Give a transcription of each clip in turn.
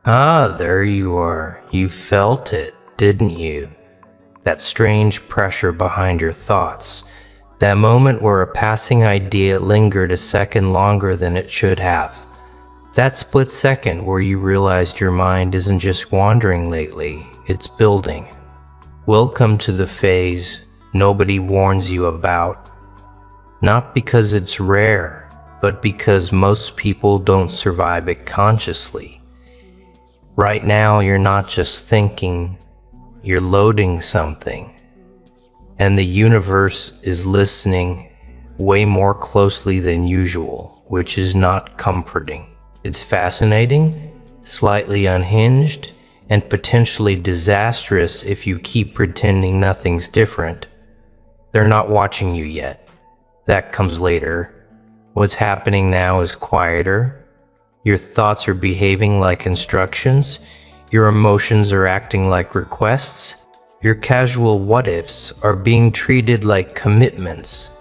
Ah, there you are. You felt it, didn't you? That strange pressure behind your thoughts. That moment where a passing idea lingered a second longer than it should have. That split second where you realized your mind isn't just wandering lately, it's building. Welcome to the phase nobody warns you about. Not because it's rare, but because most people don't survive it consciously. Right now, you're not just thinking, you're loading something. And the universe is listening way more closely than usual, which is not comforting. It's fascinating, slightly unhinged, and potentially disastrous if you keep pretending nothing's different. They're not watching you yet. That comes later. What's happening now is quieter. Your thoughts are behaving like instructions. Your emotions are acting like requests. Your casual what-ifs are being treated like commitments.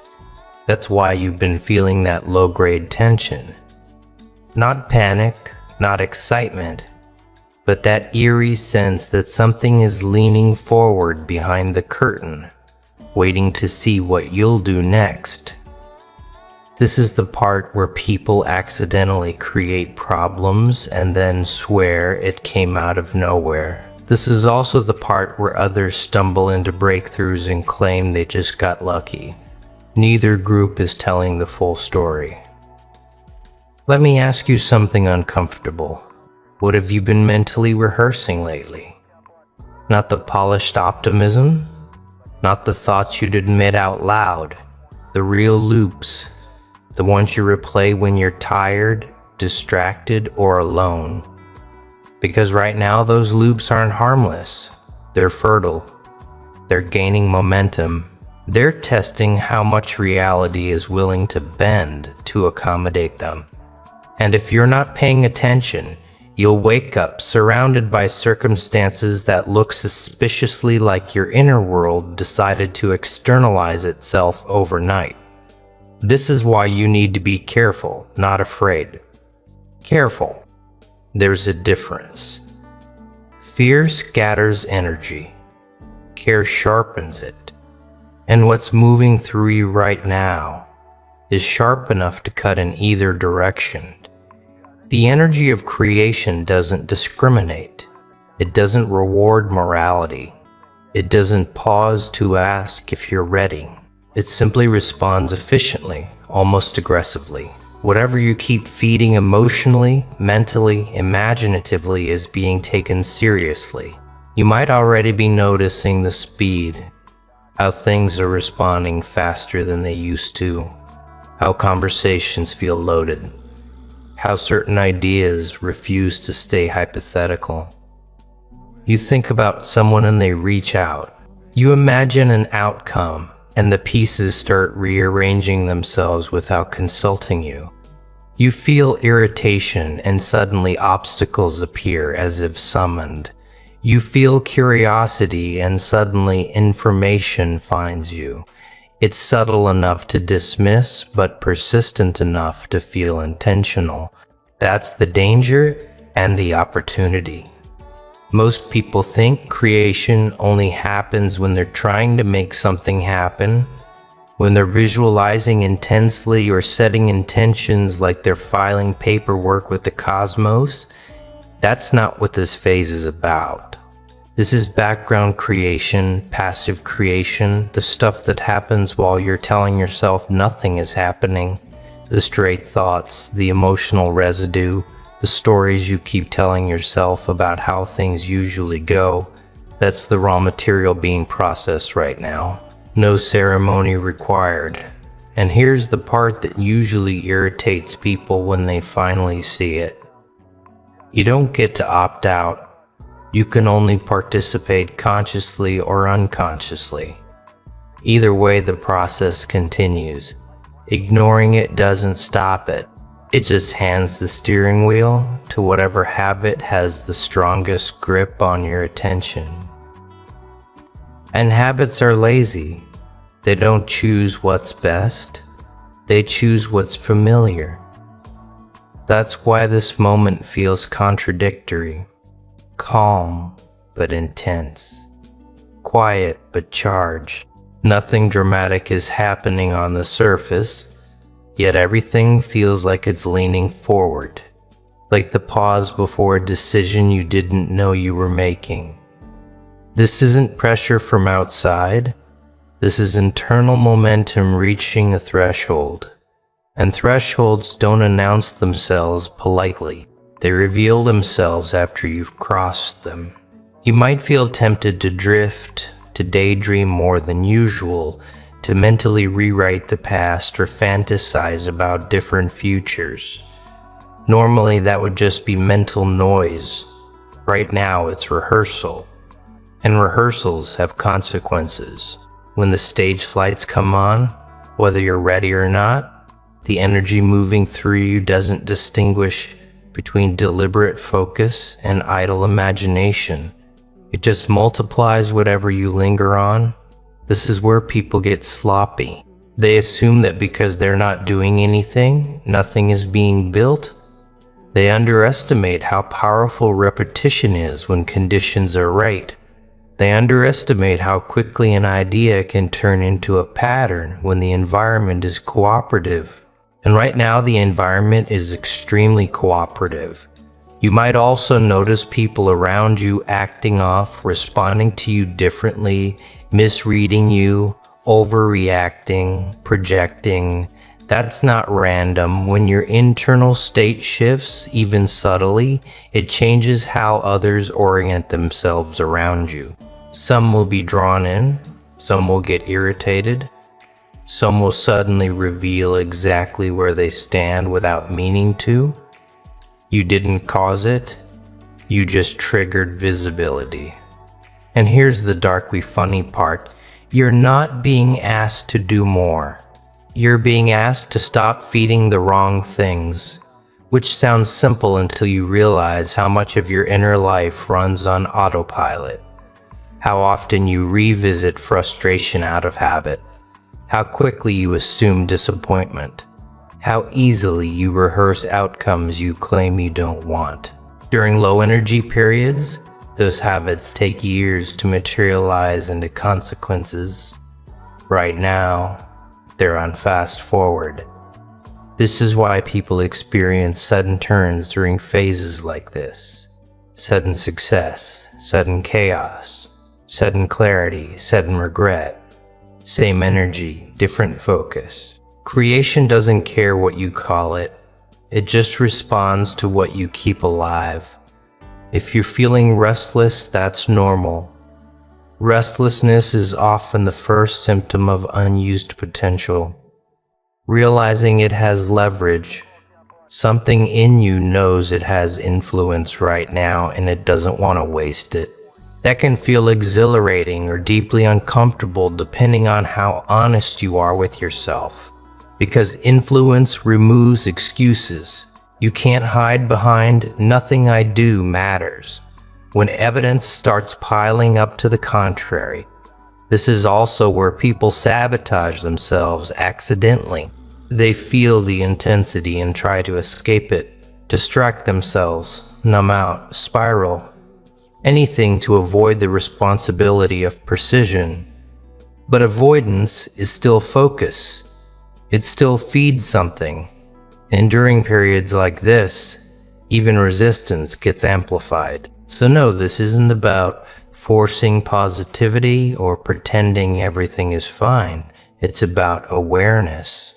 That's why you've been feeling that low-grade tension. Not panic, not excitement, but that eerie sense that something is leaning forward behind the curtain, waiting to see what you'll do next. This is the part where people accidentally create problems and then swear it came out of nowhere. This is also the part where others stumble into breakthroughs and claim they just got lucky. Neither group is telling the full story. Let me ask you something uncomfortable. What have you been mentally rehearsing lately? Not the polished optimism, not the thoughts you'd admit out loud, the real loops, the ones you replay when you're tired, distracted, or alone. Because right now those loops aren't harmless, they're fertile, they're gaining momentum, they're testing how much reality is willing to bend to accommodate them. And if you're not paying attention, you'll wake up surrounded by circumstances that look suspiciously like your inner world decided to externalize itself overnight. This is why you need to be careful, not afraid. Careful. There's a difference. Fear scatters energy. Care sharpens it. And what's moving through you right now is sharp enough to cut in either direction. The energy of creation doesn't discriminate. It doesn't reward morality. It doesn't pause to ask if you're ready. It simply responds efficiently, almost aggressively. Whatever you keep feeding emotionally, mentally, imaginatively is being taken seriously. You might already be noticing the speed, how things are responding faster than they used to, how conversations feel loaded, how certain ideas refuse to stay hypothetical. You think about someone and they reach out. You imagine an outcome, and the pieces start rearranging themselves without consulting you. You feel irritation, and suddenly obstacles appear as if summoned. You feel curiosity, and suddenly information finds you. It's subtle enough to dismiss, but persistent enough to feel intentional. That's the danger and the opportunity. Most people think creation only happens when they're trying to make something happen, when they're visualizing intensely or setting intentions like they're filing paperwork with the cosmos. That's not what this phase is about. This is background creation, passive creation, the stuff that happens while you're telling yourself nothing is happening, the stray thoughts, the emotional residue, the stories you keep telling yourself about how things usually go. That's the raw material being processed right now. No ceremony required. And here's the part that usually irritates people when they finally see it. You don't get to opt out. You can only participate consciously or unconsciously. Either way, the process continues. Ignoring it doesn't stop it. It just hands the steering wheel to whatever habit has the strongest grip on your attention. And habits are lazy. They don't choose what's best. They choose what's familiar. That's why this moment feels contradictory. Calm, but intense. Quiet, but charged. Nothing dramatic is happening on the surface, yet everything feels like it's leaning forward. Like the pause before a decision you didn't know you were making. This isn't pressure from outside. This is internal momentum reaching a threshold. And thresholds don't announce themselves politely. They reveal themselves after you've crossed them. You might feel tempted to drift, to daydream more than usual, to mentally rewrite the past or fantasize about different futures. Normally that would just be mental noise. Right now it's rehearsal. And rehearsals have consequences. When the stage lights come on, whether you're ready or not, the energy moving through you doesn't distinguish between deliberate focus and idle imagination. It just multiplies whatever you linger on. This is where people get sloppy. They assume that because they're not doing anything, nothing is being built. They underestimate how powerful repetition is when conditions are right. They underestimate how quickly an idea can turn into a pattern when the environment is cooperative. And right now the environment is extremely cooperative. You might also notice people around you acting off, responding to you differently, misreading you, overreacting, projecting. That's not random. When your internal state shifts, even subtly, it changes how others orient themselves around you. Some will be drawn in, some will get irritated, some will suddenly reveal exactly where they stand without meaning to. You didn't cause it, you just triggered visibility. And here's the darkly funny part. You're not being asked to do more. You're being asked to stop feeding the wrong things, which sounds simple until you realize how much of your inner life runs on autopilot. How often you revisit frustration out of habit. How quickly you assume disappointment. How easily you rehearse outcomes you claim you don't want. During low energy periods, those habits take years to materialize into consequences. Right now, they're on fast forward. This is why people experience sudden turns during phases like this. Sudden success, sudden chaos, sudden clarity, sudden regret. Same energy, different focus. Creation doesn't care what you call it. It just responds to what you keep alive. If you're feeling restless, that's normal. Restlessness is often the first symptom of unused potential. Realizing it has leverage. Something in you knows it has influence right now and it doesn't want to waste it. That can feel exhilarating or deeply uncomfortable depending on how honest you are with yourself. Because influence removes excuses. You can't hide behind "nothing I do matters" when evidence starts piling up to the contrary. This is also where people sabotage themselves accidentally. They feel the intensity and try to escape it, distract themselves, numb out, spiral. Anything to avoid the responsibility of precision. But avoidance is still focus. It still feeds something. And during periods like this, even resistance gets amplified. So no, this isn't about forcing positivity or pretending everything is fine. It's about awareness.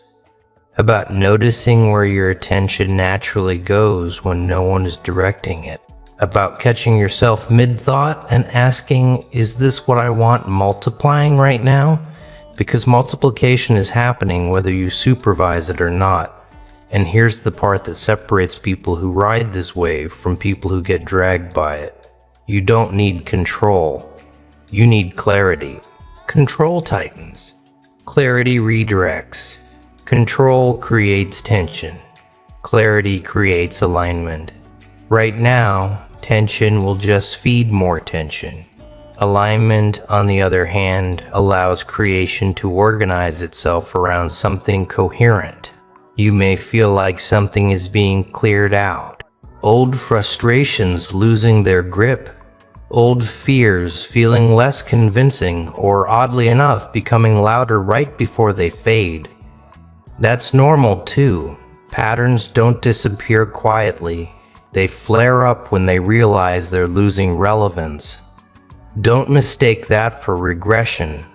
About noticing where your attention naturally goes when no one is directing it. About catching yourself mid-thought and asking, is this what I want multiplying right now? Because multiplication is happening whether you supervise it or not. And here's the part that separates people who ride this wave from people who get dragged by it. You don't need control. You need clarity. Control tightens. Clarity redirects. Control creates tension. Clarity creates alignment. Right now, tension will just feed more tension. Alignment, on the other hand, allows creation to organize itself around something coherent. You may feel like something is being cleared out. Old frustrations losing their grip. Old fears feeling less convincing, or oddly enough, becoming louder right before they fade. That's normal too. Patterns don't disappear quietly. They flare up when they realize they're losing relevance. Don't mistake that for regression.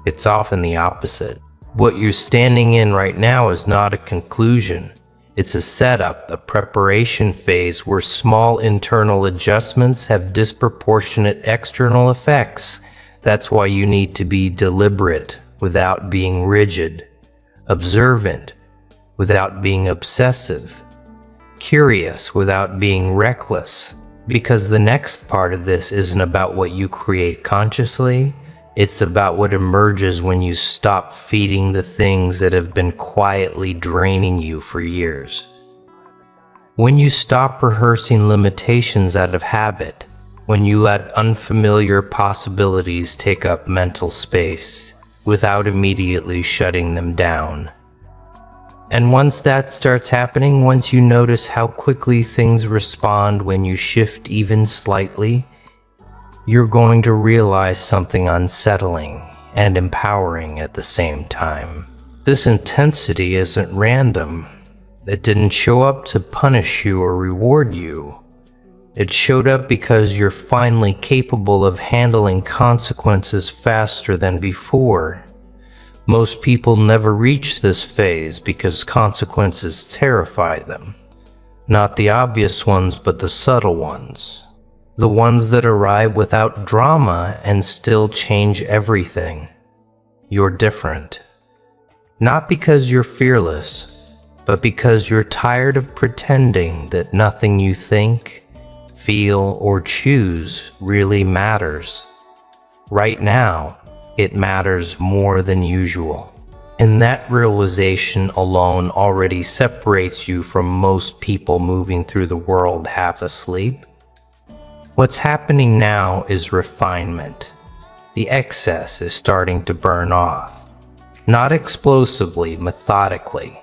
It's often the opposite. What you're standing in right now is not a conclusion. It's a setup, a preparation phase where small internal adjustments have disproportionate external effects. That's why you need to be deliberate without being rigid, observant without being obsessive, curious without being reckless. Because the next part of this isn't about what you create consciously, it's about what emerges when you stop feeding the things that have been quietly draining you for years. When you stop rehearsing limitations out of habit, when you let unfamiliar possibilities take up mental space without immediately shutting them down. And once that starts happening, once you notice how quickly things respond when you shift even slightly, you're going to realize something unsettling and empowering at the same time. This intensity isn't random. It didn't show up to punish you or reward you. It showed up because you're finally capable of handling consequences faster than before. Most people never reach this phase because consequences terrify them. Not the obvious ones, but the subtle ones. The ones that arrive without drama and still change everything. You're different. Not because you're fearless, but because you're tired of pretending that nothing you think, feel, or choose really matters. Right now, it matters more than usual. And that realization alone already separates you from most people moving through the world half asleep. What's happening now is refinement. The excess is starting to burn off. Not explosively, methodically.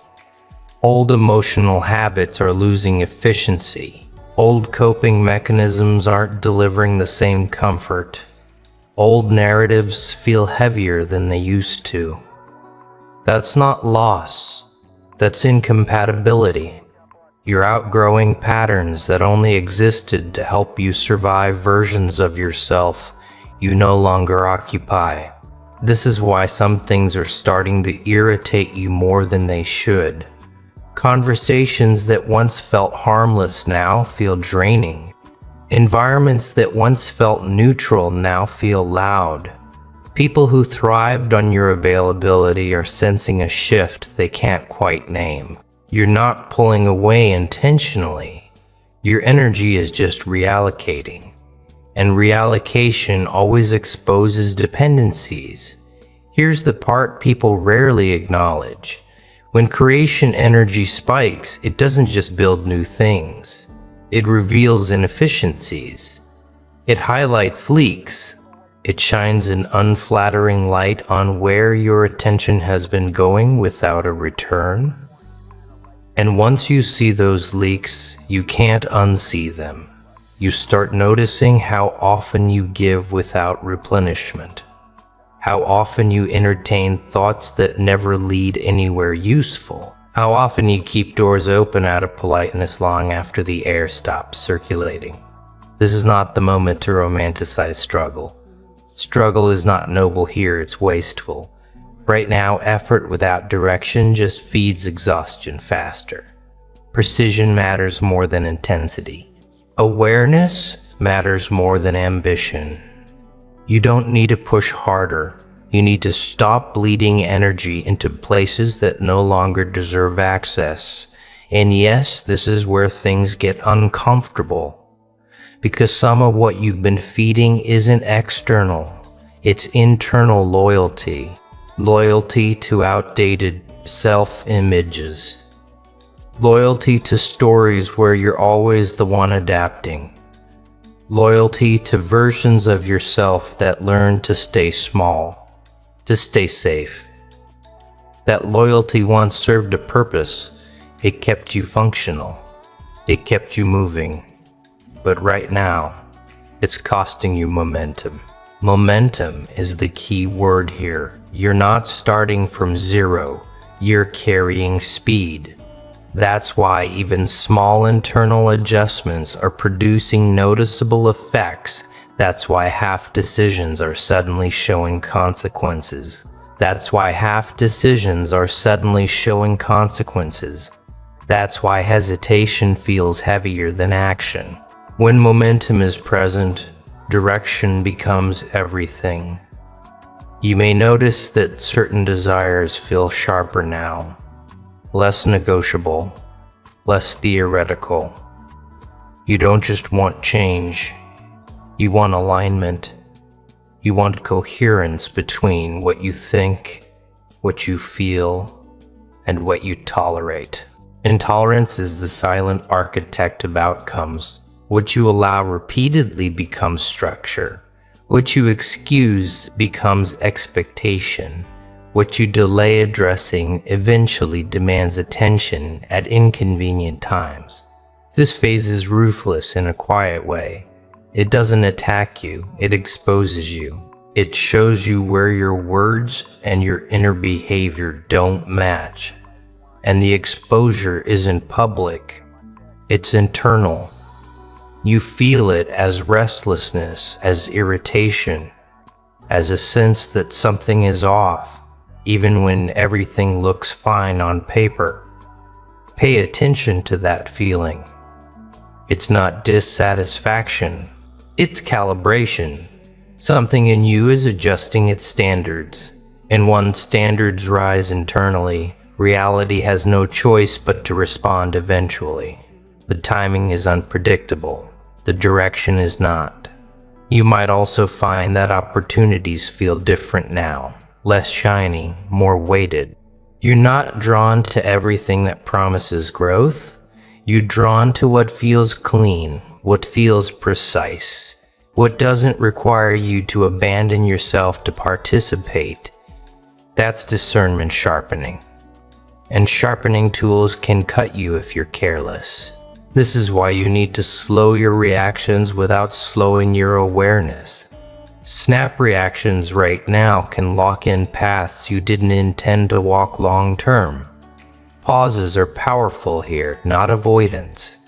Old emotional habits are losing efficiency. Old coping mechanisms aren't delivering the same comfort. Old narratives feel heavier than they used to. That's not loss. That's incompatibility. You're outgrowing patterns that only existed to help you survive versions of yourself you no longer occupy. This is why some things are starting to irritate you more than they should. Conversations that once felt harmless now feel draining. Environments that once felt neutral now feel loud. People who thrived on your availability are sensing a shift they can't quite name. You're not pulling away intentionally. Your energy is just reallocating. And reallocation always exposes dependencies. Here's the part people rarely acknowledge. When creation energy spikes, it doesn't just build new things. It reveals inefficiencies. It highlights leaks. It shines an unflattering light on where your attention has been going without a return. And once you see those leaks, you can't unsee them. You start noticing how often you give without replenishment. How often you entertain thoughts that never lead anywhere useful. How often you keep doors open out of politeness long after the air stops circulating. This is not the moment to romanticize struggle. Struggle is not noble here, it's wasteful. Right now, effort without direction just feeds exhaustion faster. Precision matters more than intensity. Awareness matters more than ambition. You don't need to push harder. You need to stop bleeding energy into places that no longer deserve access. And yes, this is where things get uncomfortable. Because some of what you've been feeding isn't external. It's internal loyalty. Loyalty to outdated self-images. Loyalty to stories where you're always the one adapting. Loyalty to versions of yourself that learn to stay small, to stay safe. That loyalty once served a purpose. It kept you functional. It kept you moving. But right now, it's costing you momentum. Momentum is the key word here. You're not starting from zero. You're carrying speed. That's why even small internal adjustments are producing noticeable effects. That's why half decisions are suddenly showing consequences. That's why half decisions are suddenly showing consequences. That's why hesitation feels heavier than action. When momentum is present, direction becomes everything. You may notice that certain desires feel sharper now, less negotiable, less theoretical. You don't just want change, you want alignment. You want coherence between what you think, what you feel, and what you tolerate. Intolerance is the silent architect of outcomes. What you allow repeatedly becomes structure. What you excuse becomes expectation. What you delay addressing eventually demands attention at inconvenient times. This phase is ruthless in a quiet way. It doesn't attack you, it exposes you. It shows you where your words and your inner behavior don't match. And the exposure isn't public, it's internal. You feel it as restlessness, as irritation, as a sense that something is off, even when everything looks fine on paper. Pay attention to that feeling. It's not dissatisfaction, it's calibration. Something in you is adjusting its standards. And when standards rise internally, reality has no choice but to respond eventually. The timing is unpredictable. The direction is not. You might also find that opportunities feel different now, less shiny, more weighted. You're not drawn to everything that promises growth. You're drawn to what feels clean, what feels precise, what doesn't require you to abandon yourself to participate. That's discernment sharpening. And sharpening tools can cut you if you're careless. This is why you need to slow your reactions without slowing your awareness. Snap reactions right now can lock in paths you didn't intend to walk long term. Pauses are powerful here, not avoidance.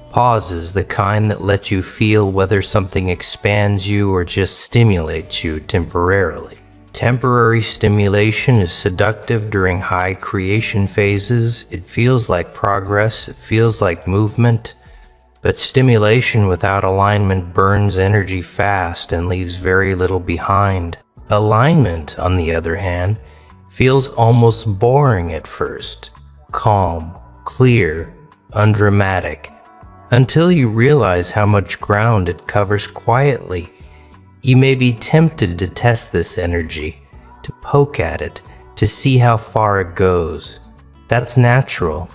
Pauses, the kind that let you feel whether something expands you or just stimulates you temporarily. Temporary stimulation is seductive during high creation phases. It feels like progress, it feels like movement, but stimulation without alignment burns energy fast and leaves very little behind. Alignment, on the other hand, feels almost boring at first. Calm, clear, undramatic, until you realize how much ground it covers quietly. You may be tempted to test this energy, to poke at it, to see how far it goes. That's natural.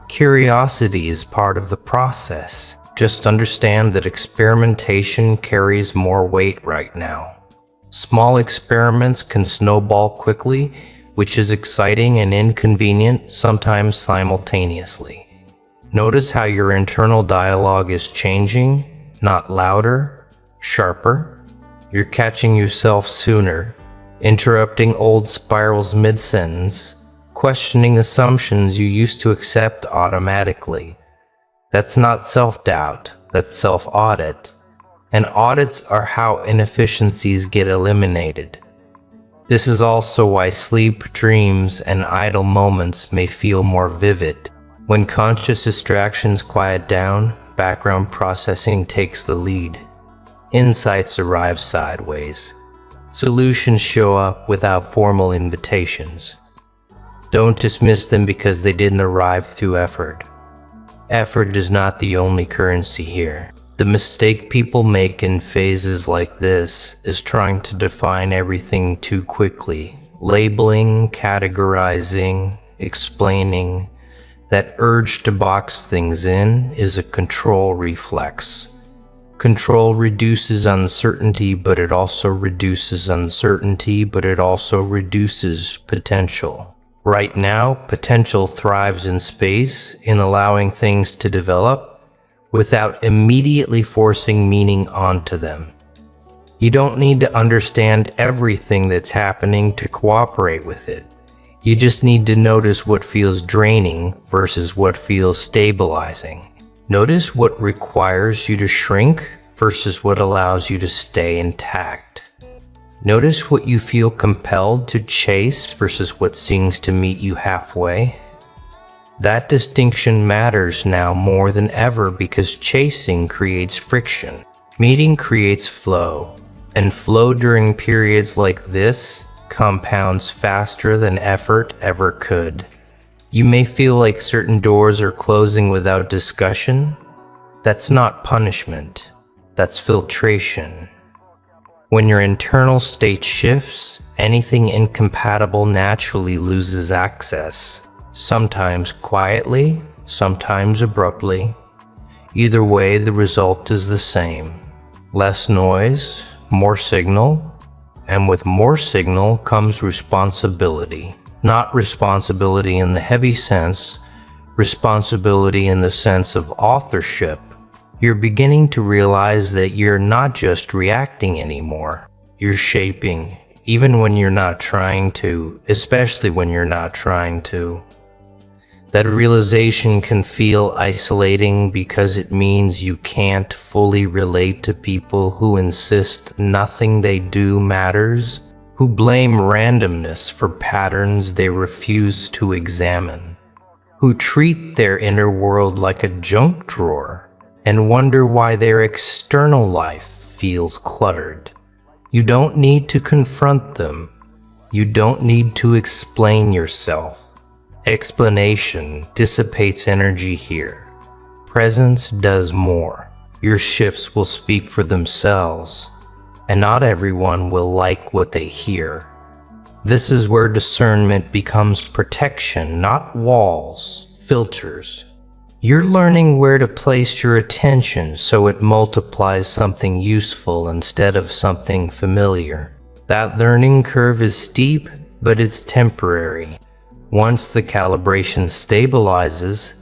Curiosity is part of the process. Just understand that experimentation carries more weight right now. Small experiments can snowball quickly, which is exciting and inconvenient, sometimes simultaneously. Notice how your internal dialogue is changing, not louder, sharper. You're catching yourself sooner, interrupting old spirals mid-sentence, questioning assumptions you used to accept automatically. That's not self-doubt, that's self-audit. And audits are how inefficiencies get eliminated. This is also why sleep, dreams, and idle moments may feel more vivid. When conscious distractions quiet down, background processing takes the lead. Insights arrive sideways. Solutions show up without formal invitations. Don't dismiss them because they didn't arrive through effort. Effort is not the only currency here. The mistake people make in phases like this is trying to define everything too quickly. Labeling, categorizing, explaining. That urge to box things in is a control reflex. Control reduces uncertainty, but it also reduces potential. Right now, potential thrives in space, in allowing things to develop without immediately forcing meaning onto them. You don't need to understand everything that's happening to cooperate with it. You just need to notice what feels draining versus what feels stabilizing. Notice what requires you to shrink versus what allows you to stay intact. Notice what you feel compelled to chase versus what seems to meet you halfway. That distinction matters now more than ever because chasing creates friction. Meeting creates flow, and flow during periods like this compounds faster than effort ever could. You may feel like certain doors are closing without discussion. That's not punishment, that's filtration. When your internal state shifts, anything incompatible naturally loses access, sometimes quietly, sometimes abruptly. Either way, the result is the same. Less noise, more signal, and with more signal comes responsibility. Not responsibility in the heavy sense, responsibility in the sense of authorship. You're beginning to realize that you're not just reacting anymore. You're shaping, even when you're not trying to, especially when you're not trying to. That realization can feel isolating because it means you can't fully relate to people who insist nothing they do matters, who blame randomness for patterns they refuse to examine, who treat their inner world like a junk drawer and wonder why their external life feels cluttered. You don't need to confront them. You don't need to explain yourself. Explanation dissipates energy here. Presence does more. Your shifts will speak for themselves, and not everyone will like what they hear. This is where discernment becomes protection, not walls, filters. You're learning where to place your attention so it multiplies something useful instead of something familiar. That learning curve is steep, but it's temporary. Once the calibration stabilizes,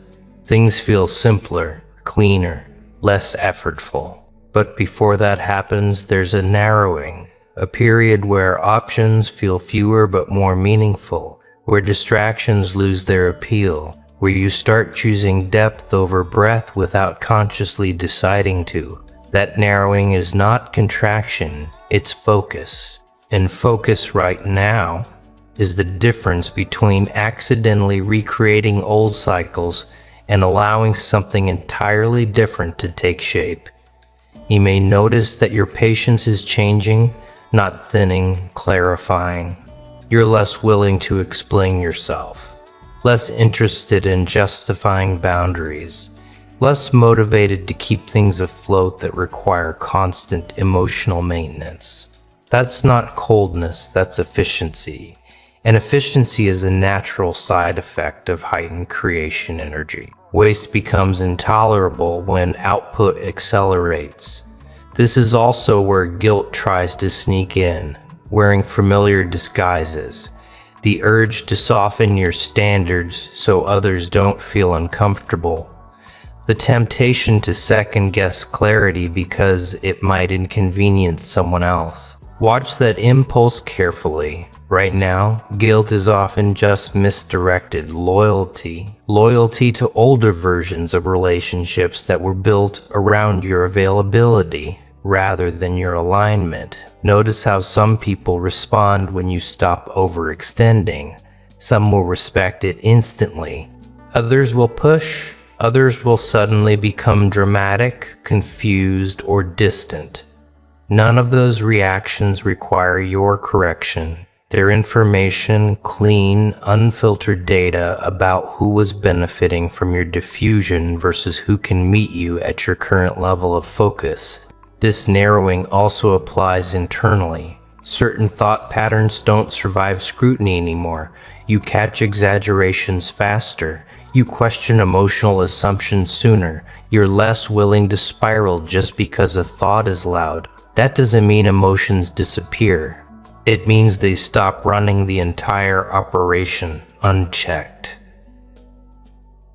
things feel simpler, cleaner, less effortful. But before that happens, there's a narrowing, a period where options feel fewer but more meaningful, where distractions lose their appeal, where you start choosing depth over breadth without consciously deciding to. That narrowing is not contraction, it's focus. And focus right now is the difference between accidentally recreating old cycles and allowing something entirely different to take shape. You may notice that your patience is changing, not thinning, clarifying. You're less willing to explain yourself, less interested in justifying boundaries, less motivated to keep things afloat that require constant emotional maintenance. That's not coldness, that's efficiency. And efficiency is a natural side effect of heightened creation energy. Waste becomes intolerable when output accelerates. This is also where guilt tries to sneak in, wearing familiar disguises. The urge to soften your standards so others don't feel uncomfortable. The temptation to second-guess clarity because it might inconvenience someone else. Watch that impulse carefully. Right now, guilt is often just misdirected loyalty. Loyalty to older versions of relationships that were built around your availability rather than your alignment. Notice how some people respond when you stop overextending. Some will respect it instantly. Others will push. Others will suddenly become dramatic, confused, or distant. None of those reactions require your correction. They're information, clean, unfiltered data about who was benefiting from your diffusion versus who can meet you at your current level of focus. This narrowing also applies internally. Certain thought patterns don't survive scrutiny anymore. You catch exaggerations faster. You question emotional assumptions sooner. You're less willing to spiral just because a thought is loud. That doesn't mean emotions disappear. It means they stop running the entire operation unchecked.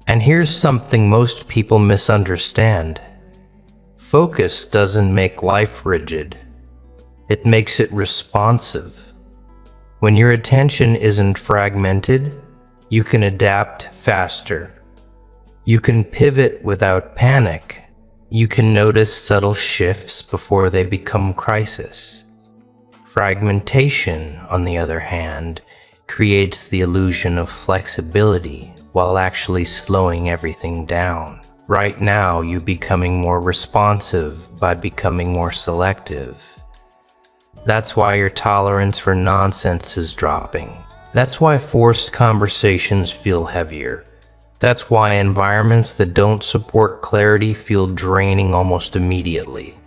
And here's something most people misunderstand. Focus doesn't make life rigid. It makes it responsive. When your attention isn't fragmented, you can adapt faster. You can pivot without panic. You can notice subtle shifts before they become crisis. Fragmentation, on the other hand, creates the illusion of flexibility while actually slowing everything down. Right now, you're becoming more responsive by becoming more selective. That's why your tolerance for nonsense is dropping. That's why forced conversations feel heavier. That's why environments that don't support clarity feel draining almost immediately.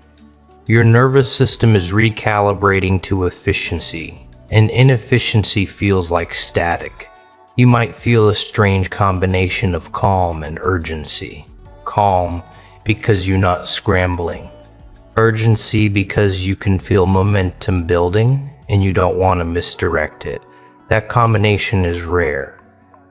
Your nervous system is recalibrating to efficiency, and inefficiency feels like static. You might feel a strange combination of calm and urgency. Calm because you're not scrambling. Urgency because you can feel momentum building and you don't want to misdirect it. That combination is rare.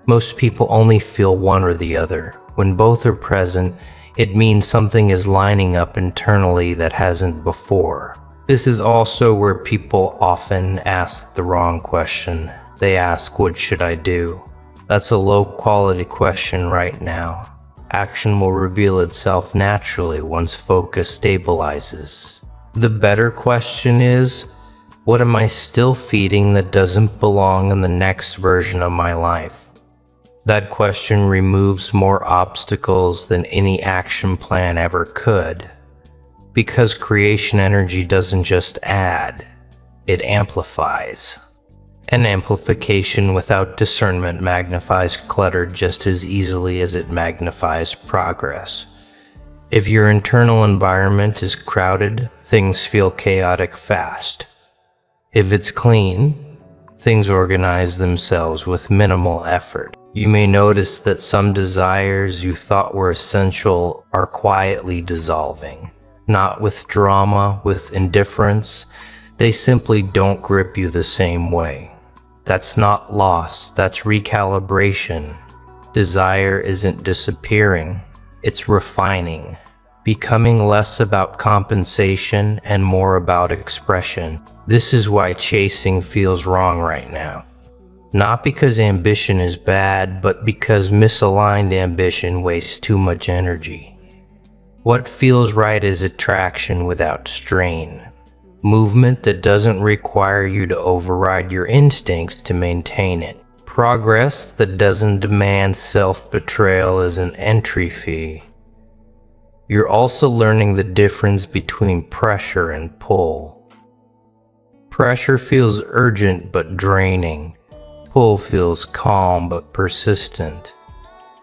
Most people only feel one or the other. When both are present, it means something is lining up internally that hasn't before. This is also where people often ask the wrong question. They ask, "What should I do?" That's a low-quality question right now. Action will reveal itself naturally once focus stabilizes. The better question is, what am I still feeding that doesn't belong in the next version of my life? That question removes more obstacles than any action plan ever could. Because creation energy doesn't just add, it amplifies. And amplification without discernment magnifies clutter just as easily as it magnifies progress. If your internal environment is crowded, things feel chaotic fast. If it's clean, things organize themselves with minimal effort. You may notice that some desires you thought were essential are quietly dissolving. Not with drama, with indifference. They simply don't grip you the same way. That's not loss, that's recalibration. Desire isn't disappearing, it's refining, becoming less about compensation and more about expression. This is why chasing feels wrong right now. Not because ambition is bad, but because misaligned ambition wastes too much energy. What feels right is attraction without strain. Movement that doesn't require you to override your instincts to maintain it. Progress that doesn't demand self-betrayal as an entry fee. You're also learning the difference between pressure and pull. Pressure feels urgent but draining. Pull feels calm but persistent.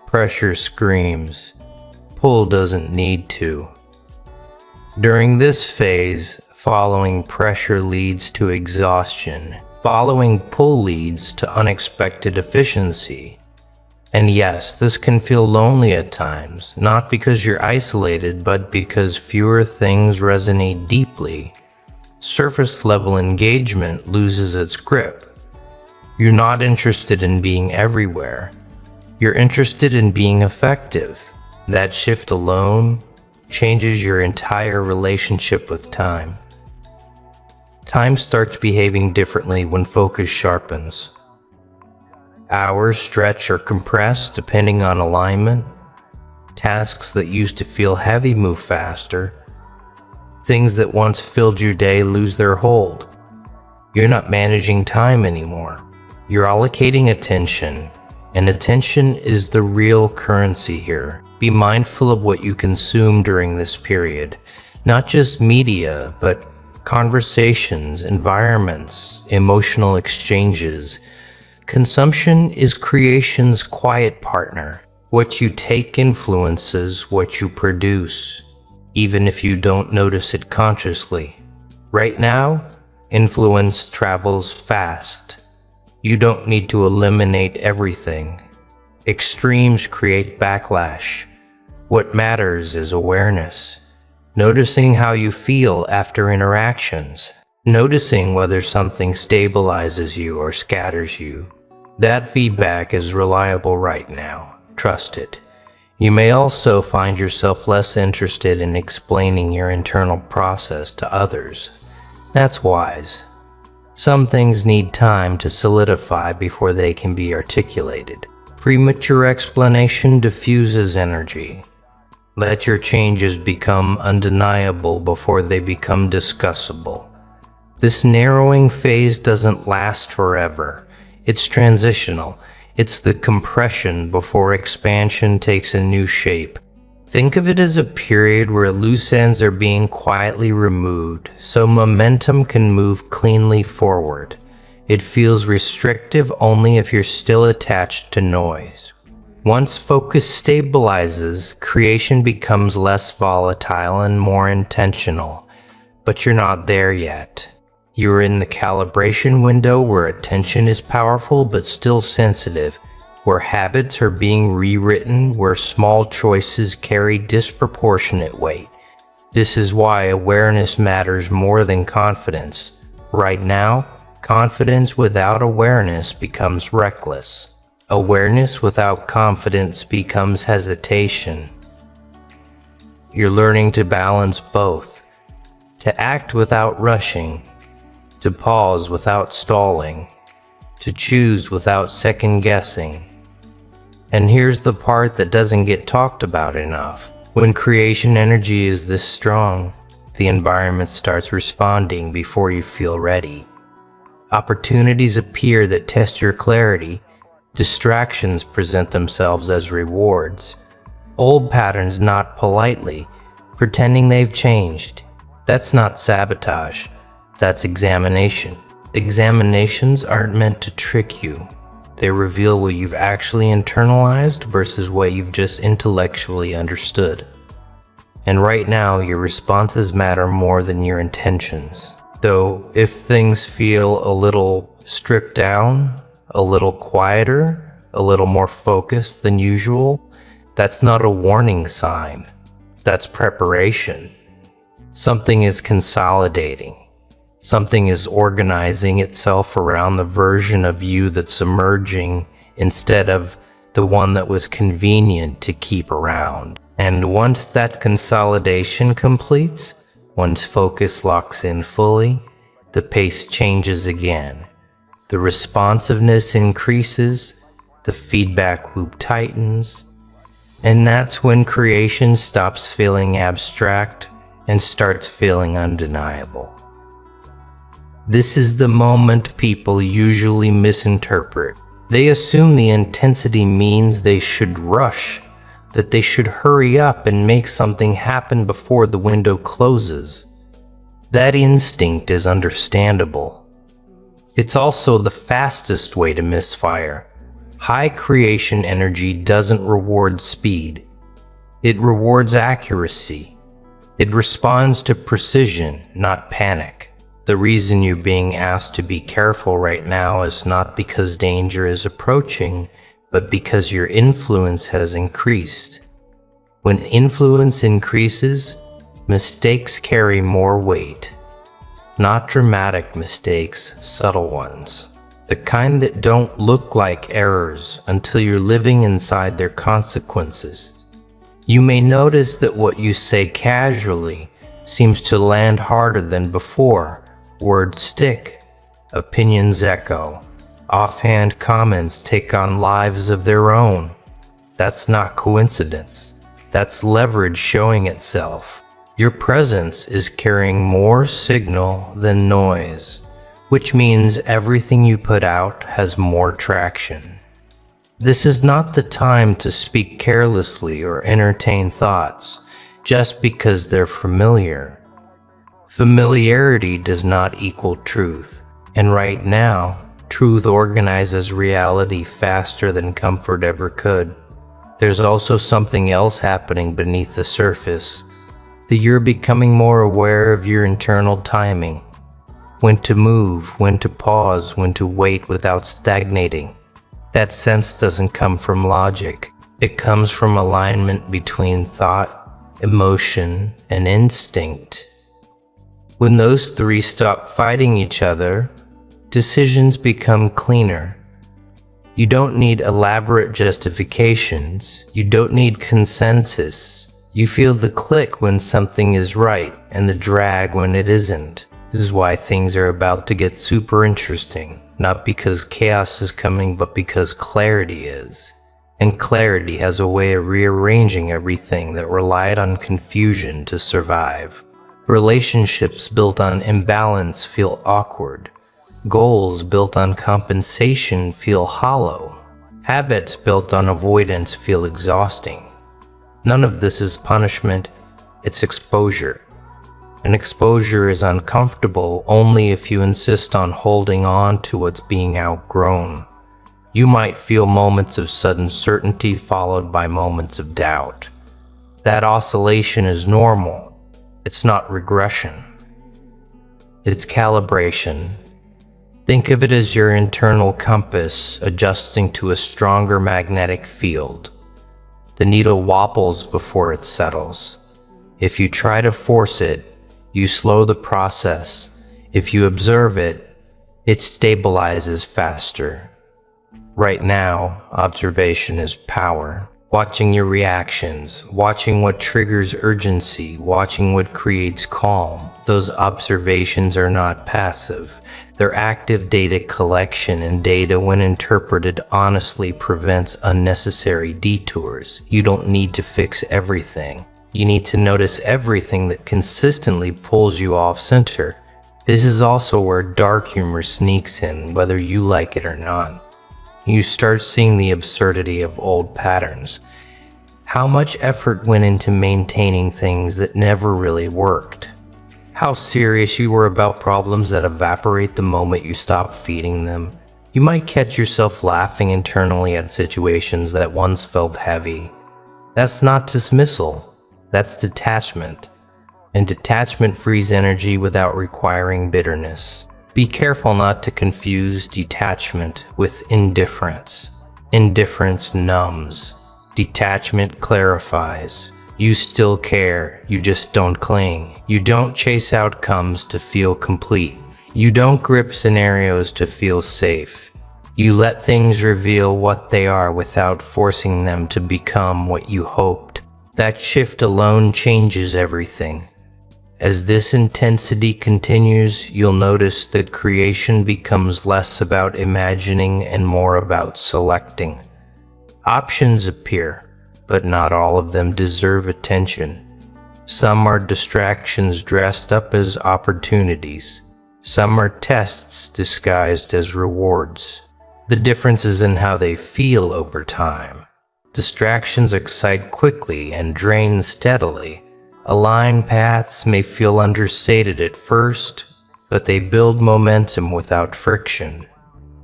Pressure screams. Pull doesn't need to. During this phase, following pressure leads to exhaustion. Following pull leads to unexpected efficiency. And yes, this can feel lonely at times, not because you're isolated, but because fewer things resonate deeply. Surface level engagement loses its grip. You're not interested in being everywhere. You're interested in being effective. That shift alone changes your entire relationship with time. Time starts behaving differently when focus sharpens. Hours stretch or compress depending on alignment. Tasks that used to feel heavy move faster. Things that once filled your day lose their hold. You're not managing time anymore. You're allocating attention, and attention is the real currency here. Be mindful of what you consume during this period, not just media, but conversations, environments, emotional exchanges. Consumption is creation's quiet partner. What you take influences what you produce, even if you don't notice it consciously. Right now, influence travels fast. You don't need to eliminate everything. Extremes create backlash. What matters is awareness. Noticing how you feel after interactions. Noticing whether something stabilizes you or scatters you. That feedback is reliable right now. Trust it. You may also find yourself less interested in explaining your internal process to others. That's wise. Some things need time to solidify before they can be articulated. Premature explanation diffuses energy. Let your changes become undeniable before they become discussable. This narrowing phase doesn't last forever. It's transitional. It's the compression before expansion takes a new shape. Think of it as a period where loose ends are being quietly removed, so momentum can move cleanly forward. It feels restrictive only if you're still attached to noise. Once focus stabilizes, creation becomes less volatile and more intentional. But you're not there yet. You're in the calibration window where attention is powerful but still sensitive, where habits are being rewritten, where small choices carry disproportionate weight. This is why awareness matters more than confidence. Right now, confidence without awareness becomes reckless. Awareness without confidence becomes hesitation. You're learning to balance both, to act without rushing, to pause without stalling, to choose without second-guessing. And here's the part that doesn't get talked about enough. When creation energy is this strong, the environment starts responding before you feel ready. Opportunities appear that test your clarity. Distractions present themselves as rewards. Old patterns nod politely, pretending they've changed. That's not sabotage. That's examination. Examinations aren't meant to trick you. They reveal what you've actually internalized versus what you've just intellectually understood. And right now, your responses matter more than your intentions. Though, if things feel a little stripped down, a little quieter, a little more focused than usual, that's not a warning sign. That's preparation. Something is consolidating. Something is organizing itself around the version of you that's emerging instead of the one that was convenient to keep around. And once that consolidation completes, once focus locks in fully, the pace changes again. The responsiveness increases, the feedback loop tightens, and that's when creation stops feeling abstract and starts feeling undeniable. This is the moment people usually misinterpret. They assume the intensity means they should rush, that they should hurry up and make something happen before the window closes. That instinct is understandable. It's also the fastest way to misfire. High creation energy doesn't reward speed. It rewards accuracy. It responds to precision, not panic. The reason you're being asked to be careful right now is not because danger is approaching, but because your influence has increased. When influence increases, mistakes carry more weight. Not dramatic mistakes, subtle ones. The kind that don't look like errors until you're living inside their consequences. You may notice that what you say casually seems to land harder than before. Words stick, opinions echo, offhand comments take on lives of their own. That's not coincidence. That's leverage showing itself. Your presence is carrying more signal than noise, which means everything you put out has more traction. This is not the time to speak carelessly or entertain thoughts just because they're familiar. Familiarity does not equal truth, and right now, truth organizes reality faster than comfort ever could. There's also something else happening beneath the surface, that you're becoming more aware of your internal timing. when to move, when to pause, when to wait without stagnating. That sense doesn't come from logic. It comes from alignment between thought, emotion, and instinct. When those three stop fighting each other, decisions become cleaner. You don't need elaborate justifications. You don't need consensus. You feel the click when something is right and the drag when it isn't. This is why things are about to get super interesting. Not because chaos is coming, but because clarity is. And clarity has a way of rearranging everything that relied on confusion to survive. Relationships built on imbalance feel awkward. Goals built on compensation feel hollow. Habits built on avoidance feel exhausting. None of this is punishment, it's exposure. And exposure is uncomfortable only if you insist on holding on to what's being outgrown. You might feel moments of sudden certainty followed by moments of doubt. That oscillation is normal. It's not regression. It's calibration. Think of it as your internal compass adjusting to a stronger magnetic field. The needle wobbles before it settles. If you try to force it, you slow the process. If you observe it, it stabilizes faster. Right now, observation is power. Watching your reactions, watching what triggers urgency, watching what creates calm. Those observations are not passive. They're active data collection, and data, when interpreted honestly, prevents unnecessary detours. You don't need to fix everything. You need to notice everything that consistently pulls you off center. This is also where dark humor sneaks in, whether you like it or not. You start seeing the absurdity of old patterns. How much effort went into maintaining things that never really worked? How serious you were about problems that evaporate the moment you stop feeding them? You might catch yourself laughing internally at situations that once felt heavy. That's not dismissal, that's detachment. And detachment frees energy without requiring bitterness. Be careful not to confuse detachment with indifference. Indifference numbs. Detachment clarifies. You still care, you just don't cling. You don't chase outcomes to feel complete. You don't grip scenarios to feel safe. You let things reveal what they are without forcing them to become what you hoped. That shift alone changes everything. As this intensity continues, you'll notice that creation becomes less about imagining and more about selecting. Options appear, but not all of them deserve attention. Some are distractions dressed up as opportunities. Some are tests disguised as rewards. The difference is in how they feel over time. Distractions excite quickly and drain steadily. Aligned paths may feel understated at first, but they build momentum without friction.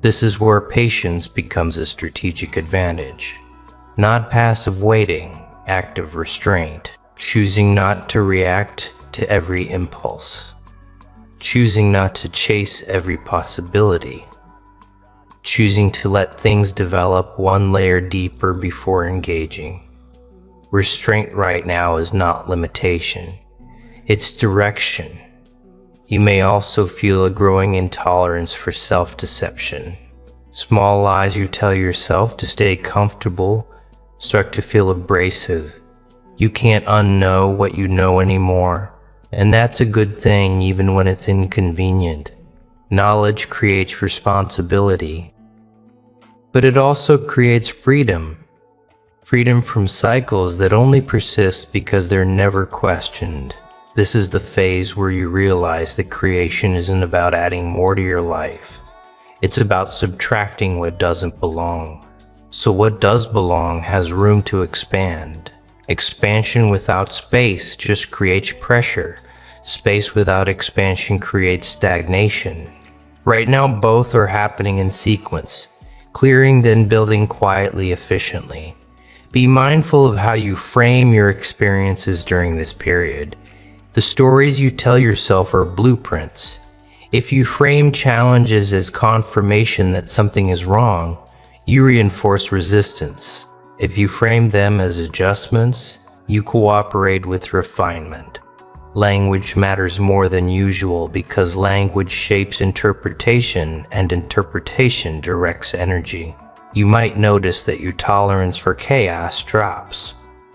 This is where patience becomes a strategic advantage. Not passive waiting, active restraint. Choosing not to react to every impulse. Choosing not to chase every possibility. Choosing to let things develop one layer deeper before engaging. Restraint right now is not limitation, it's direction. You may also feel a growing intolerance for self-deception. Small lies you tell yourself to stay comfortable start to feel abrasive. You can't unknow what you know anymore, and that's a good thing even when it's inconvenient. Knowledge creates responsibility, but it also creates freedom. Freedom from cycles that only persist because they're never questioned. This is the phase where you realize that creation isn't about adding more to your life. It's about subtracting what doesn't belong. So what does belong has room to expand. Expansion without space just creates pressure. Space without expansion creates stagnation. Right now, both are happening in sequence. Clearing, then building quietly, efficiently. Be mindful of how you frame your experiences during this period. The stories you tell yourself are blueprints. If you frame challenges as confirmation that something is wrong, you reinforce resistance. If you frame them as adjustments, you cooperate with refinement. Language matters more than usual because language shapes interpretation, and interpretation directs energy. You might notice that your tolerance for chaos drops.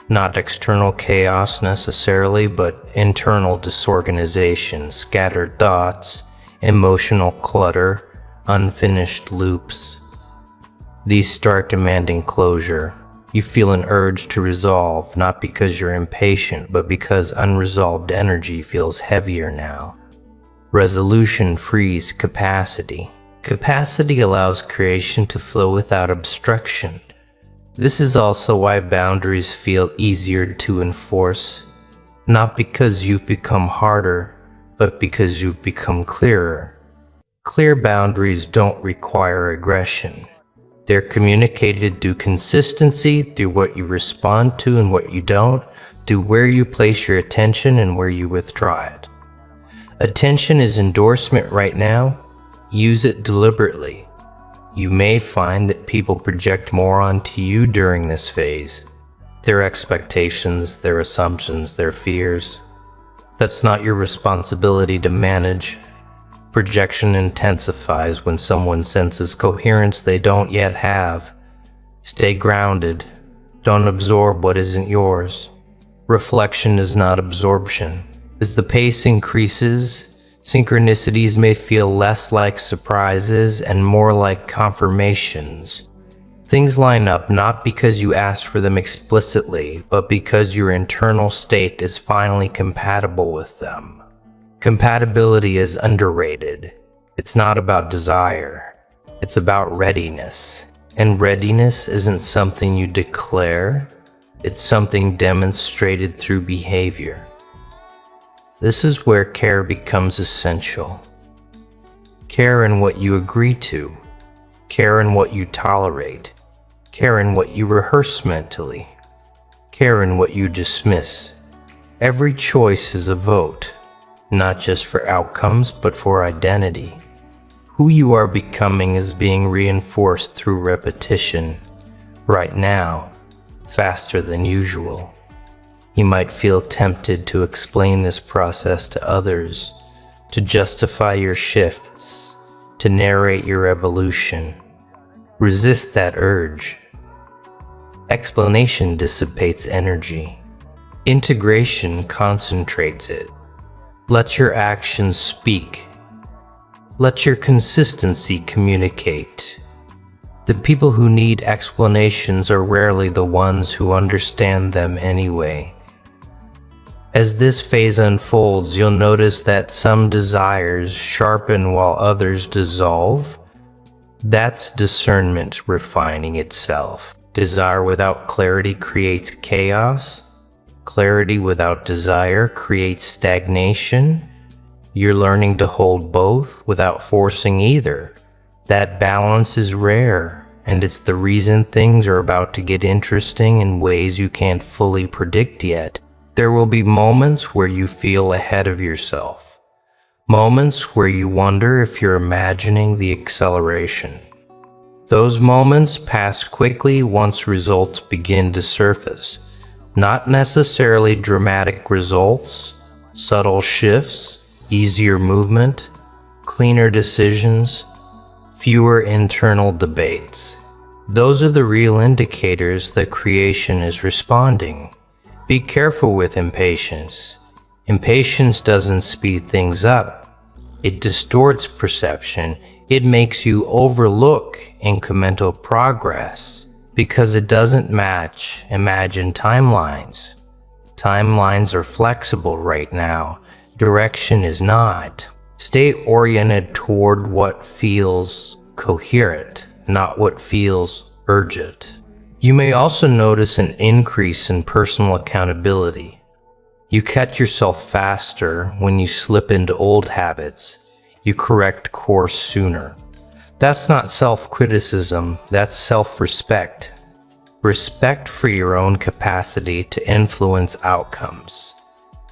Not external chaos necessarily, but internal disorganization, scattered thoughts, emotional clutter, unfinished loops. These start demanding closure. You feel an urge to resolve, not because you're impatient, but because unresolved energy feels heavier now. Resolution frees capacity. Capacity allows creation to flow without obstruction. This is also why boundaries feel easier to enforce, not because you've become harder, but because you've become clearer. Clear boundaries don't require aggression. They're communicated through consistency, through what you respond to and what you don't, through where you place your attention and where you withdraw it. Attention is endorsement right now. Use it deliberately. You may find that people project more onto you during this phase. Their expectations, their assumptions, their fears. That's not your responsibility to manage. Projection intensifies when someone senses coherence they don't yet have. Stay grounded. Don't absorb what isn't yours. Reflection is not absorption. As the pace increases, synchronicities may feel less like surprises and more like confirmations. Things line up not because you asked for them explicitly, but because your internal state is finally compatible with them. Compatibility is underrated. It's not about desire. It's about readiness. And readiness isn't something you declare. It's something demonstrated through behavior. This is where care becomes essential. Care in what you agree to. Care in what you tolerate. Care in what you rehearse mentally. Care in what you dismiss. Every choice is a vote, not just for outcomes, but for identity. Who you are becoming is being reinforced through repetition, right now, faster than usual. You might feel tempted to explain this process to others, to justify your shifts, to narrate your evolution. Resist that urge. Explanation dissipates energy. Integration concentrates it. Let your actions speak. Let your consistency communicate. The people who need explanations are rarely the ones who understand them anyway. As this phase unfolds, you'll notice that some desires sharpen while others dissolve. That's discernment refining itself. Desire without clarity creates chaos. Clarity without desire creates stagnation. You're learning to hold both without forcing either. That balance is rare, and it's the reason things are about to get interesting in ways you can't fully predict yet. There will be moments where you feel ahead of yourself. Moments where you wonder if you're imagining the acceleration. Those moments pass quickly once results begin to surface. Not necessarily dramatic results, subtle shifts, easier movement, cleaner decisions, fewer internal debates. Those are the real indicators that creation is responding. Be careful with impatience. Impatience doesn't speed things up. It distorts perception. It makes you overlook incremental progress because it doesn't match imagined timelines. Timelines are flexible right now. Direction is not. Stay oriented toward what feels coherent, not what feels urgent. You may also notice an increase in personal accountability. You catch yourself faster when you slip into old habits. You correct course sooner. That's not self-criticism, that's self-respect. Respect for your own capacity to influence outcomes.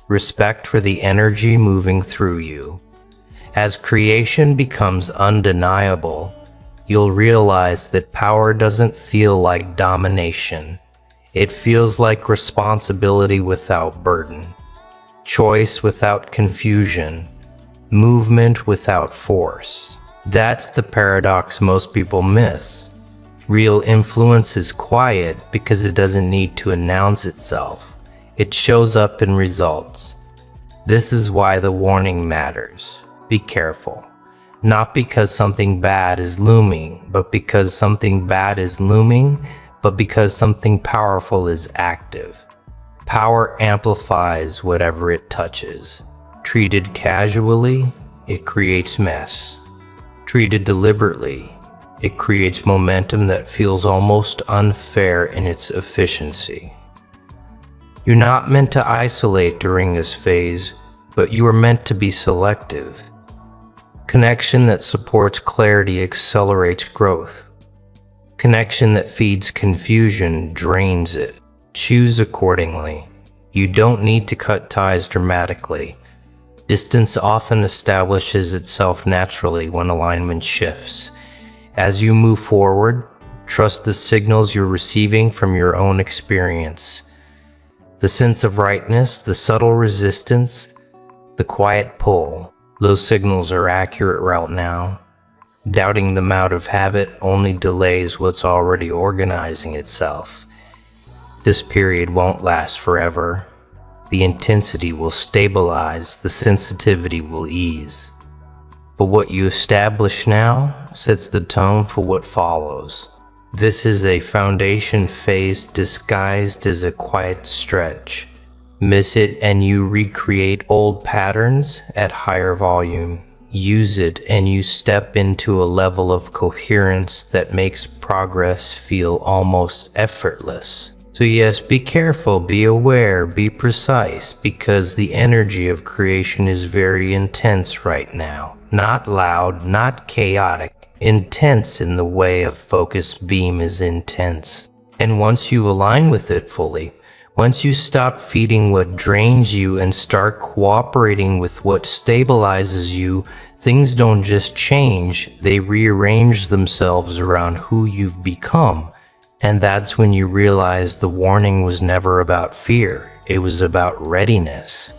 Respect for the energy moving through you. As creation becomes undeniable, you'll realize that power doesn't feel like domination. It feels like responsibility without burden, choice without confusion, movement without force. That's the paradox most people miss. Real influence is quiet because it doesn't need to announce itself. It shows up in results. This is why the warning matters. Be careful. Not because something bad is looming, but because something powerful is active. Power amplifies whatever it touches. Treated casually, it creates mess. Treated deliberately, it creates momentum that feels almost unfair in its efficiency. You're not meant to isolate during this phase, but you are meant to be selective. Connection that supports clarity accelerates growth. Connection that feeds confusion drains it. Choose accordingly. You don't need to cut ties dramatically. Distance often establishes itself naturally when alignment shifts. As you move forward, trust the signals you're receiving from your own experience. The sense of rightness, the subtle resistance, the quiet pull. Those signals are accurate right now. Doubting them out of habit only delays what's already organizing itself. This period won't last forever. The intensity will stabilize, the sensitivity will ease. But what you establish now sets the tone for what follows. This is a foundation phase disguised as a quiet stretch. Miss it and you recreate old patterns at higher volume. Use it and you step into a level of coherence that makes progress feel almost effortless. So yes, be careful, be aware, be precise, because the energy of creation is very intense right now. Not loud, not chaotic, intense in the way a focused beam is intense. And once you align with it fully, once you stop feeding what drains you and start cooperating with what stabilizes you, things don't just change, they rearrange themselves around who you've become. And that's when you realize the warning was never about fear, it was about readiness.